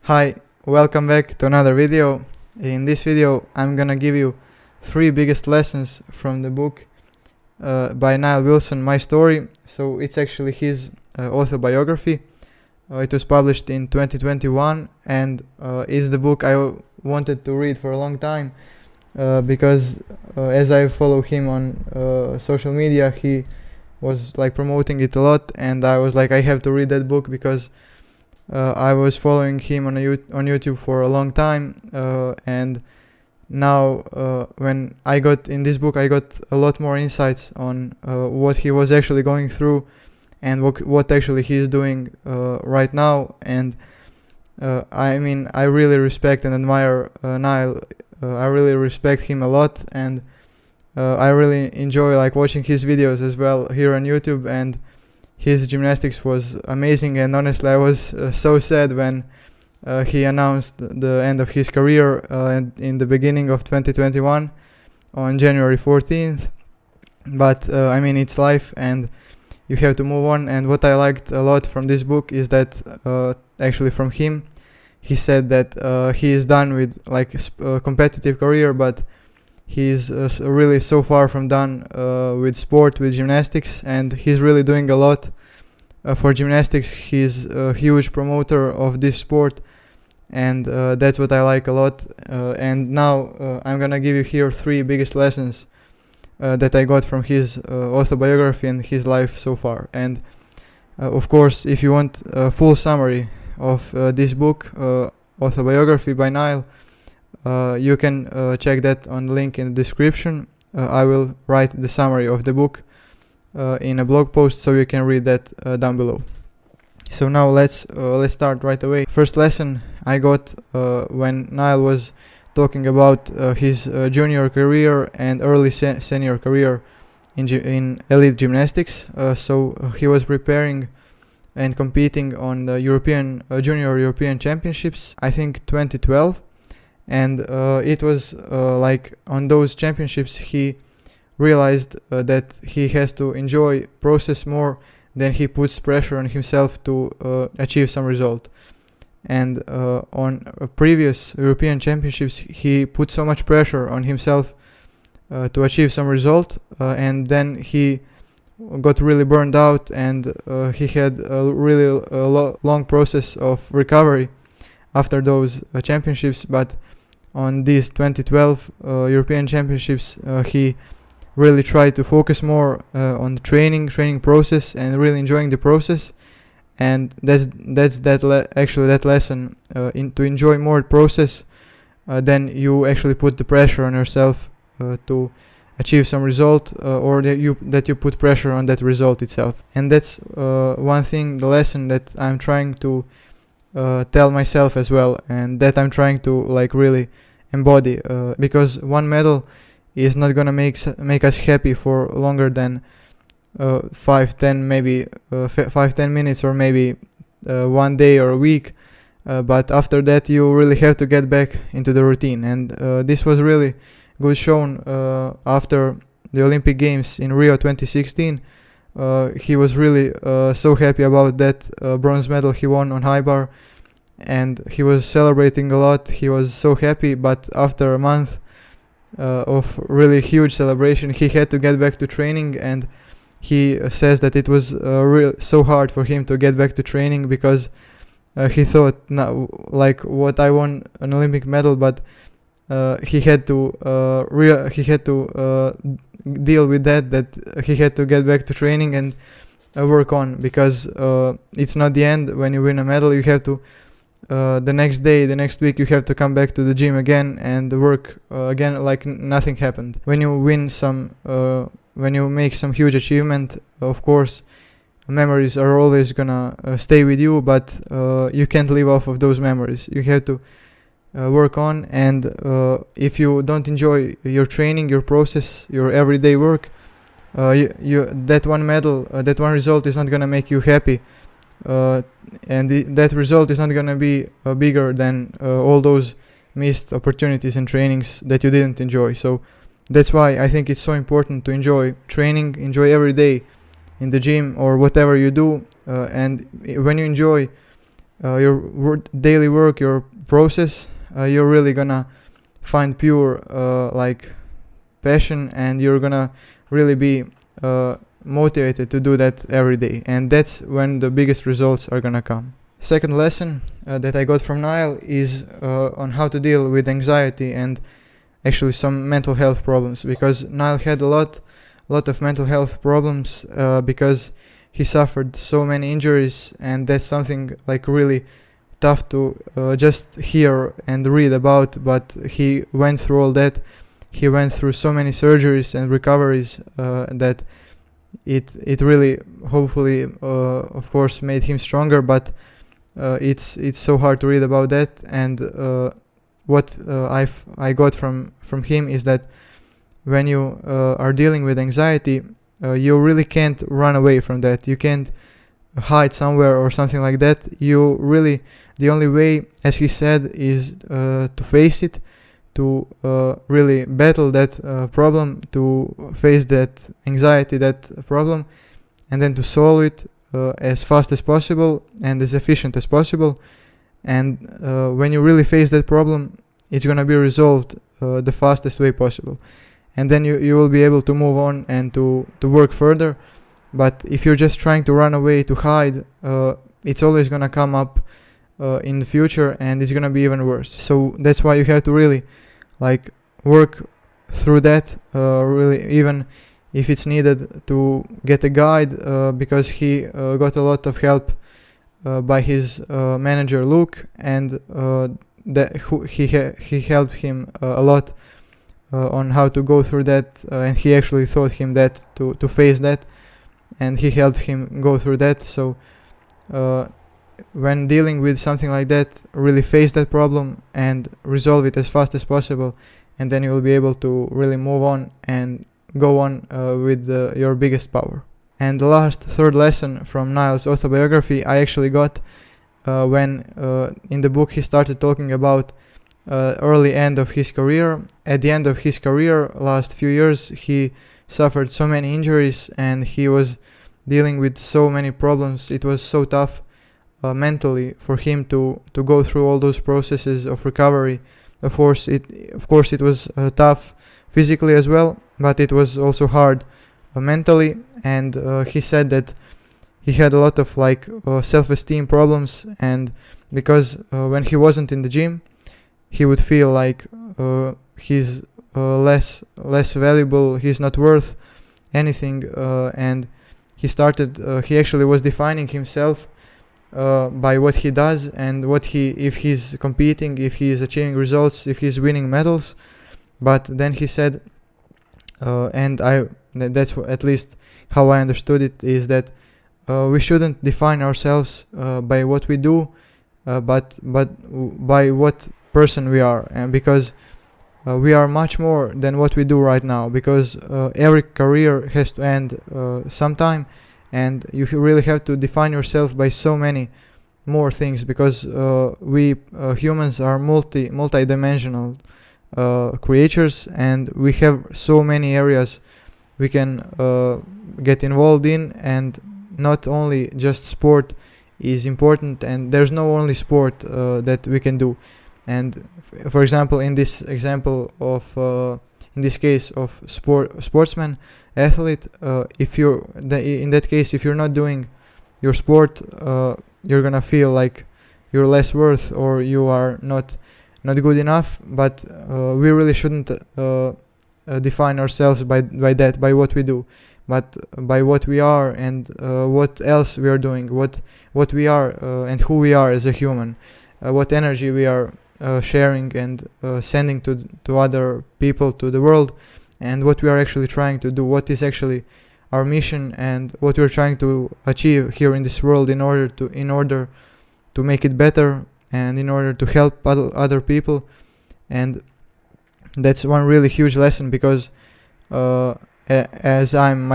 Hi, welcome back to another video. In this video I'm gonna give you 3 biggest lessons from the book by Nile WIlson My Story. So it's actually his autobiography. It was published in 2021 and is the book I wanted to read for a long time because as I follow him on social media, he was like promoting it a lot, and I was like, I have to read that book because I was following him on YouTube for a long time, and now when I got in this book, I got a lot more insights on what he was actually going through and what actually he is doing right now. And I really respect and admire Nile. I really respect him a lot, and I really enjoy like watching his videos as well here on YouTube. And his gymnastics was amazing, and honestly I was so sad when he announced the end of his career in the beginning of 2021 on January 14th. But it's life and you have to move on. And what I liked a lot from this book is that actually from him, he said that he is done with like a competitive career, but he's really so far from done with sport, with gymnastics, and he's really doing a lot for gymnastics. He's a huge promoter of this sport, and that's what I like a lot. And now I'm gonna give you here 3 biggest lessons that I got from his autobiography and his life so far. And of course, if you want a full summary of this book, autobiography by Nile, you can check that on the link in the description. I will write the summary of the book in a blog post, so you can read that down below. So now let's start right away. First lesson I got when Nile was talking about his junior career and early senior career in elite gymnastics. So he was preparing and competing on the junior European Championships, I think 2012. And it was like on those championships he realized that he has to enjoy process more than he puts pressure on himself to achieve some result. And on previous European Championships he put so much pressure on himself to achieve some result, and then he got really burned out, and he had a really long process of recovery after those championships. But on these 2012 European Championships, he really tried to focus more on the training process and really enjoying the process. And that's that lesson, to enjoy more process than you actually put the pressure on yourself to achieve some result, or that you put pressure on that result itself. And that's one thing, the lesson that I'm trying to tell myself as well, and that I'm trying to like really embody, because one medal is not gonna make us happy for longer than 5-10 minutes, or maybe one day or a week, but after that you really have to get back into the routine. And this was really good shown after the Olympic Games in Rio 2016. He was really so happy about that bronze medal he won on high bar, and he was celebrating a lot. He was so happy, but after a month of really huge celebration, he had to get back to training. And he says that it was so hard for him to get back to training because he thought, like, what, I won an Olympic medal, but he had to deal with that he had to get back to training and work on, because it's not the end. When you win a medal, you have to the next week you have to come back to the gym again and work again like nothing happened. When you win when you make some huge achievement, of course memories are always gonna stay with you, but you can't live off of those memories. You have to work on, and if you don't enjoy your training, your process, your everyday work, that one medal, that one result is not gonna make you happy, and that result is not gonna be bigger than all those missed opportunities and trainings that you didn't enjoy. So that's why I think it's so important to enjoy training, enjoy every day in the gym or whatever you do, and when you enjoy daily work, your process, you're really gonna find pure like passion, and you're gonna really be motivated to do that every day, and that's when the biggest results are gonna come. Second lesson that I got from Nile is on how to deal with anxiety and actually some mental health problems, because Nile had a lot of mental health problems because he suffered so many injuries, and that's something like really tough to just hear and read about, but he went through all that. He went through so many surgeries and recoveries that it really, hopefully, of course, made him stronger, but it's so hard to read about that. And what I got from him is that when you are dealing with anxiety, you really can't run away from that. You can't hide somewhere or something like that. You really, the only way, as he said, is to face it, to really battle that problem, to face that anxiety, that problem, and then to solve it as fast as possible and as efficient as possible. And when you really face that problem, it's gonna be resolved the fastest way possible, and then you will be able to move on and to work further. But if you're just trying to run away, to hide, it's always gonna come up in the future, and it's gonna be even worse. So that's why you have to really like work through that, really, even if it's needed to get a guide, because he got a lot of help by his manager Luke, and he helped him a lot on how to go through that, and he actually taught him that to face that, and he helped him go through that. So when dealing with something like that, really face that problem and resolve it as fast as possible, and then you will be able to really move on and go on with your biggest power. And the last, third lesson from Nile's autobiography I actually got when in the book he started talking about early end of his career. At the end of his career, last few years, he suffered so many injuries, and he was dealing with so many problems. It was so tough mentally for him to go through all those processes of recovery. Of course it was tough physically as well, but it was also hard mentally. And he said that he had a lot of self-esteem problems, and because when he wasn't in the gym, he would feel like he's less valuable, he's not worth anything, and he actually was defining himself by what he does, and if he's competing, if he is achieving results, if he's winning medals. But then he said, that's at least how I understood it, is that we shouldn't define ourselves by what we do, but by what person we are, and because we are much more than what we do right now, because every career has to end sometime, and you really have to define yourself by so many more things, because we humans are multi-dimensional creatures, and we have so many areas we can get involved in, and not only just sport is important, and there's no only sport that we can do. And for example, in this case of sportsman, athlete, if you're in that case, if you're not doing your sport, you're gonna feel like you're less worth, or you are not good enough. But we really shouldn't define ourselves by what we do, but by what we are, and what else we are doing, what we are, and who we are as a human, what energy we are sharing and sending to other people, to the world, and what we are actually trying to do, what is actually our mission, and what we're trying to achieve here in this world in order to make it better, and in order to help other people. And that's one really huge lesson, because as I'm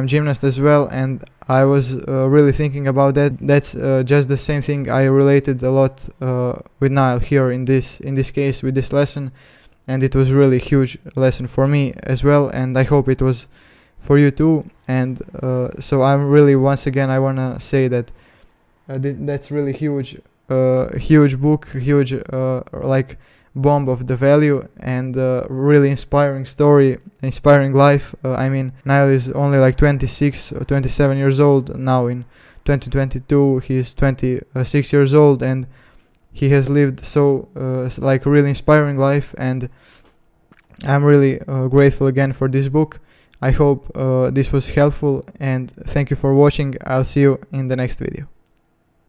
gymnast as well, and I was really thinking about that. That's just the same thing I related a lot with Nile here in this case with this lesson, and it was really huge lesson for me as well, and I hope it was for you too. And so I'm really, once again, I wanna say that that's really huge huge book, huge like bomb of the value, and really inspiring story, inspiring life. I mean, Nile is only like 26 or 27 years old now. In 2022 he's 26 years old, and he has lived so like really inspiring life, and I'm really grateful again for this book. I hope this was helpful, and thank you for watching. I'll see you in the next video.